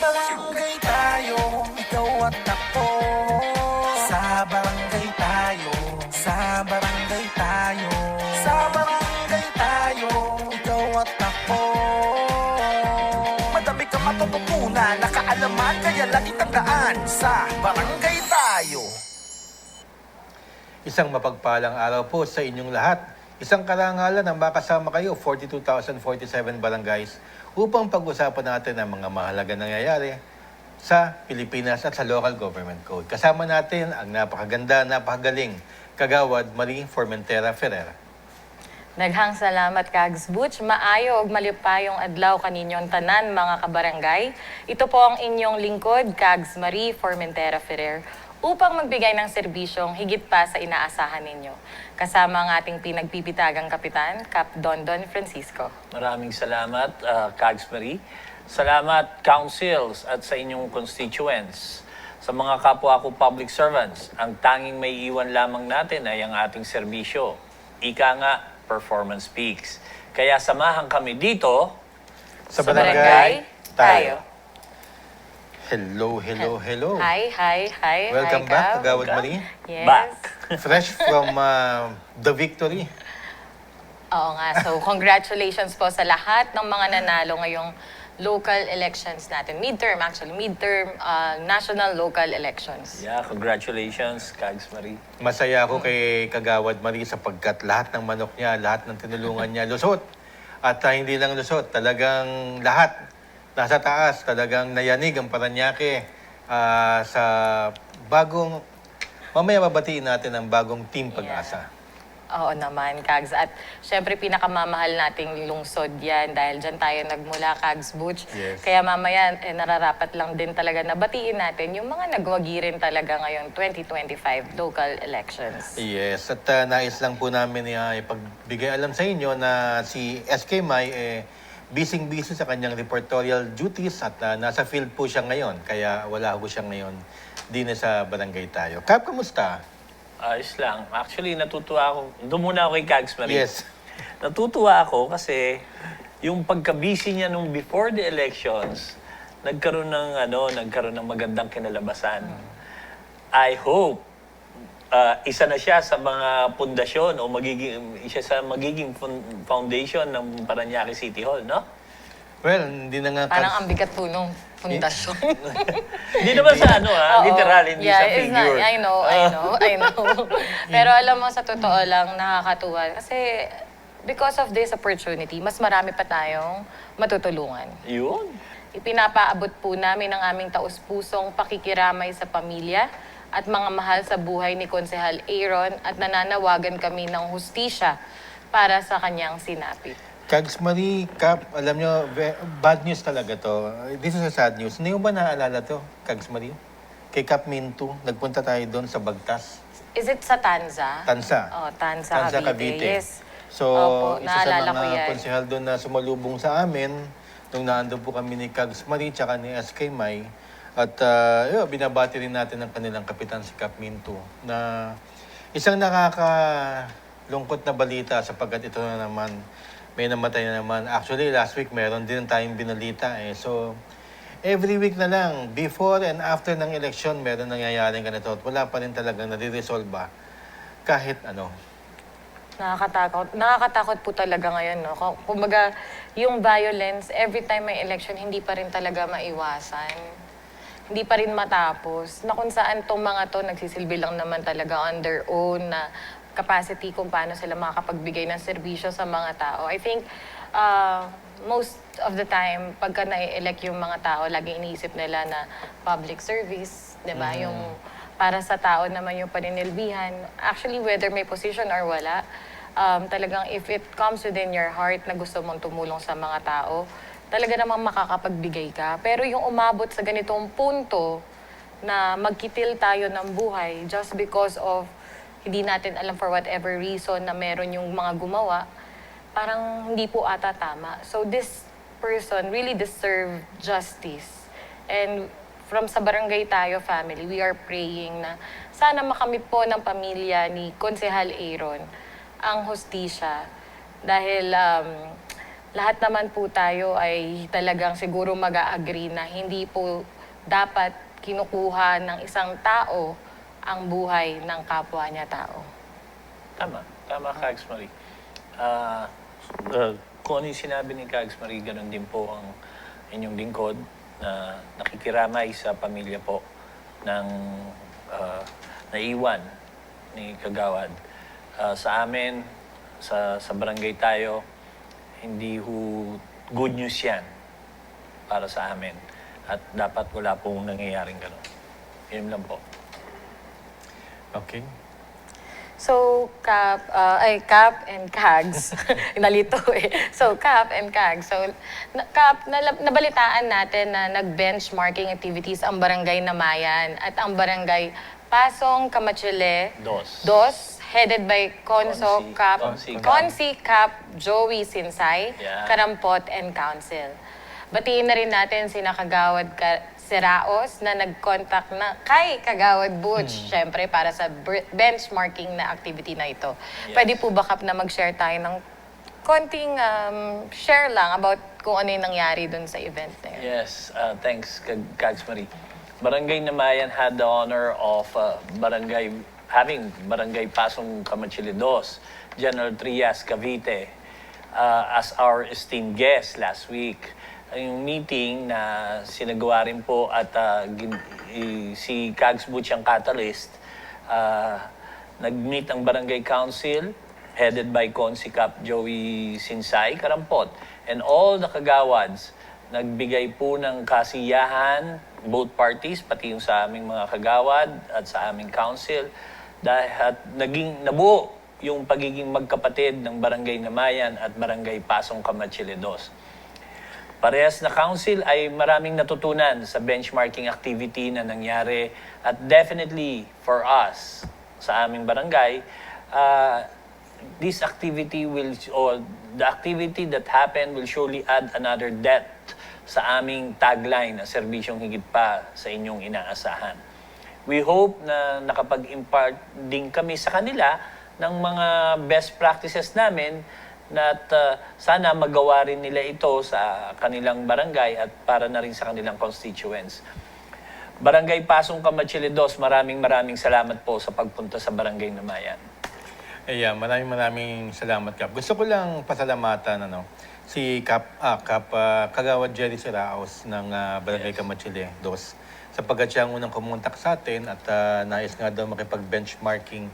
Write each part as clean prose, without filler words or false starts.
barangay tayo, ikaw at ako. Sa barangay tayo, sa barangay tayo, sa barangay tayo, ikaw at ako. Madami kang matututunan, nakaalaman, kaya lagi tandaan, sa barangay tayo. Isang mapagpalang araw po sa inyong lahat. Isang karangalan ang makasama kayo, 42,047 barangays, upang pag-usapan natin ang mga mahalagang nangyayari sa Pilipinas at sa local government code. Kasama natin ang napakaganda, napakagaling Kagawad Marie Formentera Ferrer. Daghang salamat Kags Butch. Maayo ug malipayong adlaw kaninyong tanan mga kabarangay. Ito po ang inyong lingkod, Kags Marie Formentera Ferrer, upang magbigay ng serbisyong higit pa sa inaasahan ninyo. Kasama ang ating pinagpipitagang kapitan, Cap Dondon Francisco. Maraming salamat, Kags Marie. Salamat, councils at sa inyong constituents. Sa mga kapwa ko public servants, ang tanging may iwan lamang natin ay ang ating serbisyo. Ika nga, performance speaks. Kaya samahan kami dito Sa barangay tayo. Hello, hello, hello. Hi. Welcome Hi, back, Kap. Kagawad Marie. Yes. back. Fresh from the victory. Oo nga. So, congratulations po sa lahat ng mga nanalo ngayong local elections natin. Midterm, national local elections. Yeah, congratulations, Kags Marie. Masaya ako kay Kagawad Marie sapagkat lahat ng manok niya, lahat ng tinulungan niya, lusot. At hindi lang lusot, talagang lahat nasa taas, talagang nayanig ang Parañaque sa bagong, mamaya babatiin natin ang bagong Team Pag-asa. Oo naman, Kags. At syempre, pinakamamahal nating lungsod yan dahil dyan tayo nagmula, Kags Butch. Yes. Kaya mamaya, nararapat lang din talaga na batiin natin yung mga nagwagi rin talaga ngayon 2025 local elections. Yes, at nais lang po namin ipagbigay alam sa inyo na si SK May busy sa kanyang reportorial duties at nasa field po siya ngayon. Kaya wala po siya ngayon din sa barangay tayo. Kap, kamusta? Ayos lang. Actually, natutuwa ako. Doon muna ako kay Kags Marie. Yes. Natutuwa ako kasi yung pagka-busy niya nung before the elections, nagkaroon ng magandang kinalabasan. I hope isa na siya sa mga pundasyon o magiging foundation ng Parañaque City Hall, no? Well, hindi na nga... Parang ang bigat po nung pundasyon. Hindi naman sa Oo. literal, hindi sa it's not- figure. I know. Pero alam mo, sa totoo lang, nakakatuwa. Kasi because of this opportunity, mas marami pa tayong matutulungan. Yun. Ipinapaabot po namin ang aming taus-pusong pakikiramay sa pamilya at mga mahal sa buhay ni Konsehal Aaron at nananawagan kami ng hustisya para sa kanyang sinapit. Kags Marie, Kap, alam nyo, bad news talaga to. This is a sad news. Hindi mo ba naalala to, Kags Marie? Kay Kap Mintu, nagpunta tayo doon sa Bagtas. Is it sa Tanza? Tansa. Oh, Tanza, Cavite. Yes. So, Opo, isa sa naalala ko mga yan. konsehal doon na sumalubong sa amin, nung naandun po kami ni Kags Marie tsaka ni SK May. At binabati rin natin ang kanilang kapitan si Kap Mintu na isang nakakalungkot na balita sapagkat ito na naman, may namatay na naman. Actually, last week meron din tayong binalita eh. So, every week na lang, before and after ng election, meron nangyayaring ganito. At wala pa rin talagang nare-resolve kahit ano. Nakakatakot po talaga ngayon, no? Kumbaga, yung violence, every time may election, hindi pa rin talaga maiwasan. Hindi pa rin matapos. Na kung saan tong mga to, nagsisilbi lang naman talaga on their own na capacity kung paano sila makakapagbigay ng serbisyo sa mga tao. I think, most of the time, pagka na-elect yung mga tao, lagi iniisip nila na public service, di ba? Yung para sa tao naman yung paninilbihan. Actually, whether may position or wala, talagang if it comes within your heart na gusto mong tumulong sa mga tao, talaga namang makakapagbigay ka. Pero yung umabot sa ganitong punto na magkitil tayo ng buhay just because of hindi natin alam for whatever reason na meron yung mga gumawa, parang hindi po ata tama. So this person really deserve justice. And from sa barangay tayo family, we are praying na sana makamit po ng pamilya ni Konsehal Aaron ang hustisya. Dahil lahat naman po tayo ay talagang siguro mag-a-agree na hindi po dapat kinukuha ng isang tao ang buhay ng kapwa niya tao. Tama, Kags Marie. Kung ano yung sinabi ni Kags Marie, ganun din po ang inyong lingkod na nakikiramay sa pamilya po ng naiwan ni Kagawad. Sa amin, sa barangay tayo, hindi good news yan para sa amin. At dapat wala pong nangyayaring gano'n. Yun lang po. Okay. So, Cap and Kags, nalito eh. So, Cap and Kags. So, Cap, nabalitaan natin na nag-benchmarking activities ang Barangay Namayan at ang Barangay Pasong Kamachile. Dos, headed by Conso Cap, Consi Cap Joey Sinsay, Yeah. Karampot and Council. Batiin na rin natin si Kagawad Seraos na nag-contact na kay Kagawad Butch, syempre para sa benchmarking na activity na ito. Yes. Pwede po ba Kap na mag-share tayo ng konting share lang about kung ano yung nangyari dun sa event na yun? Yes, thanks, Kags Marie. Barangay Namayan had the honor of having Barangay Pasong Kamachile Dos, General Trias Cavite, as our esteemed guest last week. Yung meeting na sinagawa rin po at si Kags Butch ang catalyst, nag-meet ang Barangay Council headed by Consi Cap Joey Sinsay, Karampot, and all the Kagawads. Nagbigay po ng kasiyahan, both parties, pati yung sa aming mga Kagawad at sa aming council, dahil nabuo yung pagiging magkapatid ng Barangay Namayan at Barangay Pasong Kamachile Dos. Parehas na council ay maraming natutunan sa benchmarking activity na nangyari at definitely for us sa aming barangay, this activity the activity that happened will surely add another depth sa aming tagline na serbisyong higit pa sa inyong inaasahan. We hope na nakapag-impart din kami sa kanila ng mga best practices namin at sana magawa rin nila ito sa kanilang barangay at para na rin sa kanilang constituents. Barangay Pasong Kamachile Dos, maraming salamat po sa pagpunta sa Barangay Namayan. Ayan, maraming salamat, Kap. Gusto ko lang pasalamatan si Kagawad Jerry Seraos ng Barangay Kamachile Dos sapagkat siya ang unang kumontak sa atin at nais nga daw makipag-benchmarking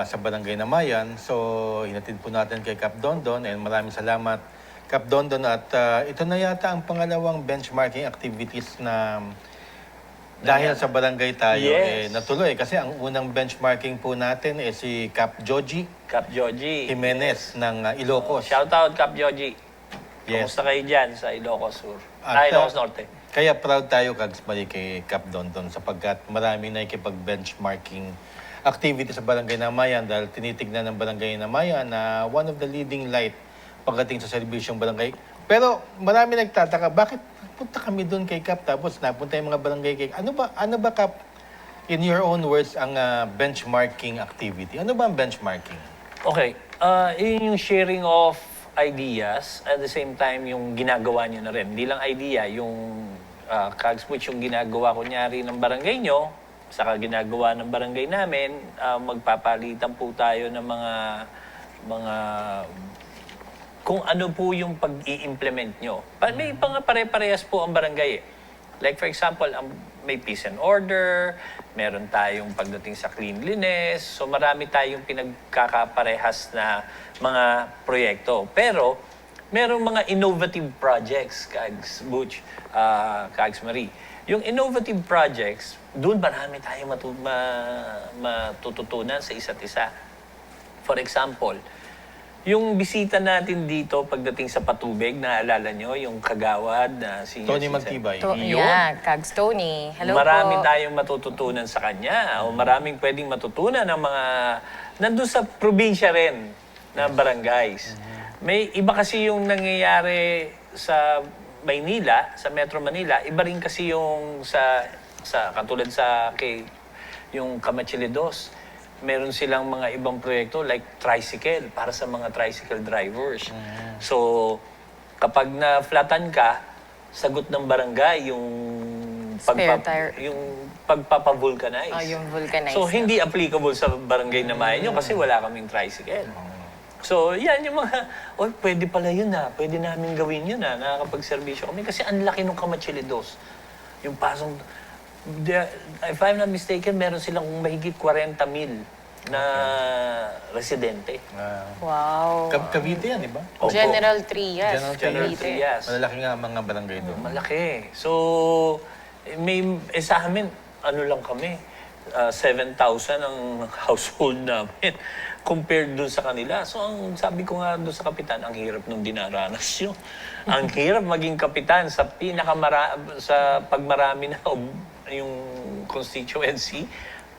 sa Barangay Namayan. So, hinatid po natin kay Kap Dondon and maraming salamat, Kap Dondon. At ito na yata ang pangalawang benchmarking activities na dahil sa barangay tayo natuloy. Kasi ang unang benchmarking po natin si Kap Joji Jimenez ng Ilocos. Shout out, Kap Joji. Yes. Kumusta kayo dyan sa Ilocos Sur? At, Ilocos Norte. Kaya proud tayo, Kags Marie, kay Kap Dondon sapagkat marami na ikipag-benchmarking activity sa Barangay Namayan dahil tinitignan ng Barangay Namayan na one of the leading light pagdating sa serbisyong barangay. Pero marami nagtataka, bakit punta kami doon kay Kap tapos napunta yung mga barangay kay Ano ba Kap, in your own words, ang benchmarking activity? Ano ba ang benchmarking? Okay, yun yung sharing of ideas at the same time yung ginagawa nyo na rin. Hindi lang idea, yung Kags Butch, yung ginagawa kunyari ng barangay nyo, saka ginagawa ng barangay namin, magpapalitan po tayo ng mga kung ano po yung pag-i-implement nyo. May pare-parehas po ang barangay eh. Like for example, may peace and order, meron tayong pagdating sa cleanliness, so marami tayong pinagkakaparehas na mga proyekto. Pero, merong mga innovative projects, Kags Butch, Kags Marie. Yung innovative projects, doon marami tayong matututunan sa isa't isa. For example, yung bisita natin dito pagdating sa Patubig, naalala nyo, yung Kagawad na si Tony Magtibay. Kags Tony. Hello marami po. tayong matututunan sa kanya. O maraming pwedeng matutunan ng mga nandun sa probinsya rin na barangays. May iba kasi yung nangyayari sa Maynila, sa Metro Manila, iba rin kasi yung sa katulad sa yung Kamachile Dos. Meron silang mga ibang proyekto like tricycle para sa mga tricycle drivers. So, kapag na-flatan ka, sagot ng barangay yung Spare tire. yung pagpapavulcanize. Oh, yung vulcanize. So, hindi applicable sa barangay na Mayan yun kasi wala kaming tricycle. So, yan yung mga, pwede pala yun pwede namin gawin yun nakakapag-servisyo kami kasi ang laki ng Kamachilidos. Yung pasong, if I'm not mistaken, meron silang mahigit 40,000 na residente. Wow. Cavite yan, di ba? Opo. General Trias. General Cavite. Trias. Malalaki nga ang mga barangay doon. Malaki. So, sa amin, ano lang kami, 7,000 ang household namin compared dun sa kanila. So, ang sabi ko nga dun sa kapitan, ang hirap nung dinaranas yun. Ang hirap maging kapitan sa sa pagmarami na yung constituency.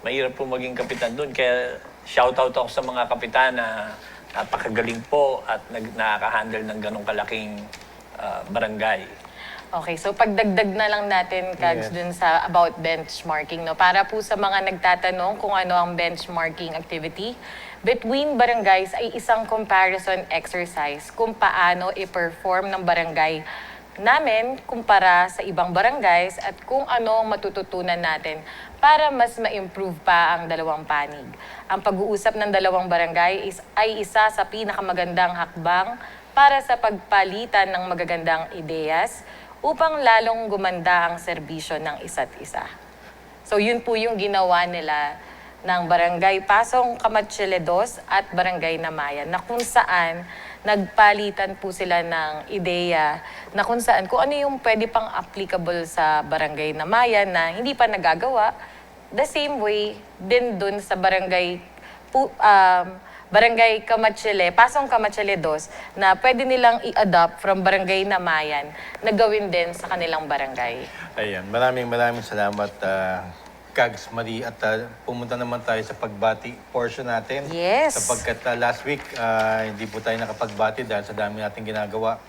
Mahirap po maging kapitan dun. Kaya shoutout ako sa mga kapitan na napakagaling po at nakaka-handle ng ganong kalaking barangay. Okay, so pagdagdag na lang natin, Kags, Yes. dun sa about benchmarking, no? Para po sa mga nagtatanong kung ano ang benchmarking activity, between barangays ay isang comparison exercise kung paano i-perform ng barangay namin kumpara sa ibang barangays at kung ano ang matututunan natin para mas ma-improve pa ang dalawang panig. Ang pag-uusap ng dalawang barangay ay isa sa pinakamagandang hakbang para sa pagpalitan ng magagandang ideyas upang lalong gumanda ang serbisyo ng isa't isa. So yun po yung ginawa nila ng Barangay Pasong Kamachilidos at Barangay Namayan na kung saan nagpalitan po sila ng ideya na kung saan kung ano yung pwede pang applicable sa Barangay Namayan na hindi pa nagagawa, the same way din dun sa Barangay Pasong Kamachilidos na pwede nilang i-adopt from Barangay Namayan na gawin din sa kanilang barangay. Ayan, maraming salamat, Kags Marie. At pumunta naman tayo sa pagbati portion natin. Yes. Sapagkat last week, hindi po tayo nakapagbati dahil sa dami nating ginagawa.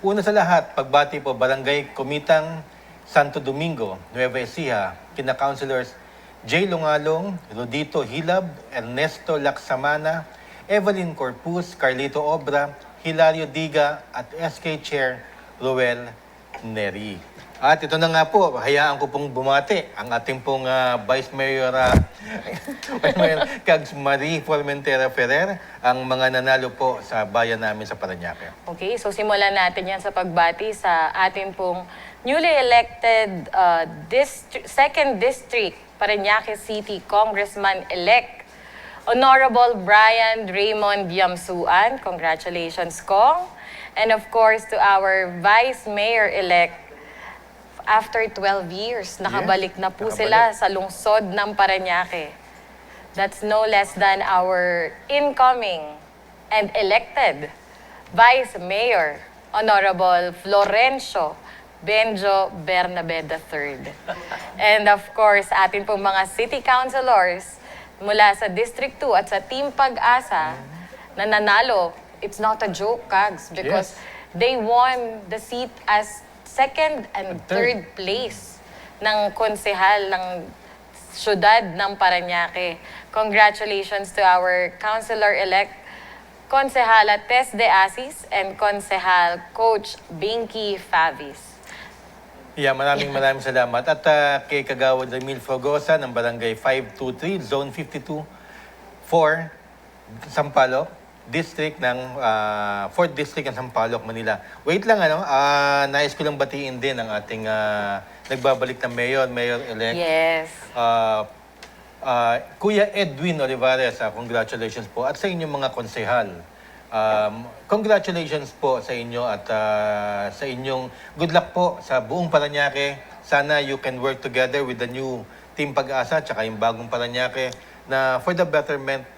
Una sa lahat, pagbati po, Barangay Kumitang Santo Domingo, Nueva Ecija, kina-councilors J. Lungalong, Rodito Hilab, Ernesto Laksamana, Evelyn Corpus, Carlito Obra, Hilario Diga, at SK Chair Roel Neri. At ito na nga po, hayaan ko pong bumati ang ating pong Vice Mayor, Vice Mayor Kags Marie Formentera Ferrer, ang mga nanalo po sa bayan namin sa Parañaque. Okay, so simulan natin yan sa pagbati sa atin pong newly elected 2nd District Parañaque City Congressman-elect Honorable Brian Raymond Yamsuan. Congratulations, Kong. And of course, to our Vice Mayor-elect, after 12 years, nakabalik na po sila sa lungsod ng Parañaque. That's no less than our incoming and elected Vice Mayor, Honorable Florencio Benjo Bernabe III. And of course, atin pong mga city councilors mula sa District 2 at sa Team Pag-asa na nanalo. It's not a joke, Kags, because they won the seat as second and third place ng konsehal ng syudad ng Parañaque. Congratulations to our councilor-elect, Konsehala Tess De Asis and Konsehal Coach Binky Favis. Yeah, maraming salamat. At kay Kagawad Emil Frogosa ng Barangay 523, Zone 52, 4, Sampaloc, District ng 4th District ng Sampaloc, Manila. Wait lang, nais ko lang batiin din ang ating nagbabalik na Mayor-elect. Yes. Kuya Edwin Olivares, congratulations po. At sa inyong mga konsehal, congratulations po sa inyo at sa inyong good luck po sa buong Parañaque. Sana you can work together with the new Team Pag-asa at yung bagong Parañaque na for the betterment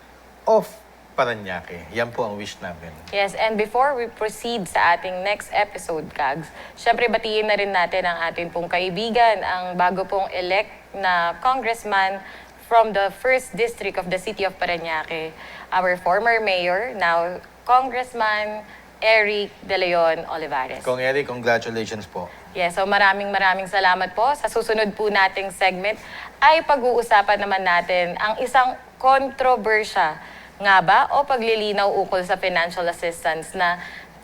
of Parañaque. Yan po ang wish namin. Yes, and before we proceed sa ating next episode, Kags, syempre batiin na rin natin ang ating pong kaibigan, ang bago pong elect na congressman from the 1st District of the City of Parañaque, our former mayor, now Congressman Eric De Leon Olivares. Kong Eric, congratulations po. Yes, so maraming salamat po. Sa susunod po nating segment ay pag-uusapan naman natin ang isang kontrobersya nga ba o paglilinaw ukol sa financial assistance na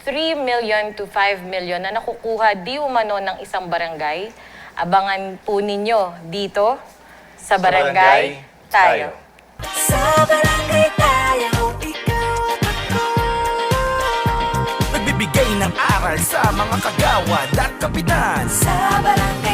3 million to 5 million na nakukuha di umano ng isang barangay. Abangan po ninyo dito sa Barangay Tayo. Sa barangay tayo, ikaw at ako. Nagbibigay ng aral sa mga kagawad at kapitan. Sa barangay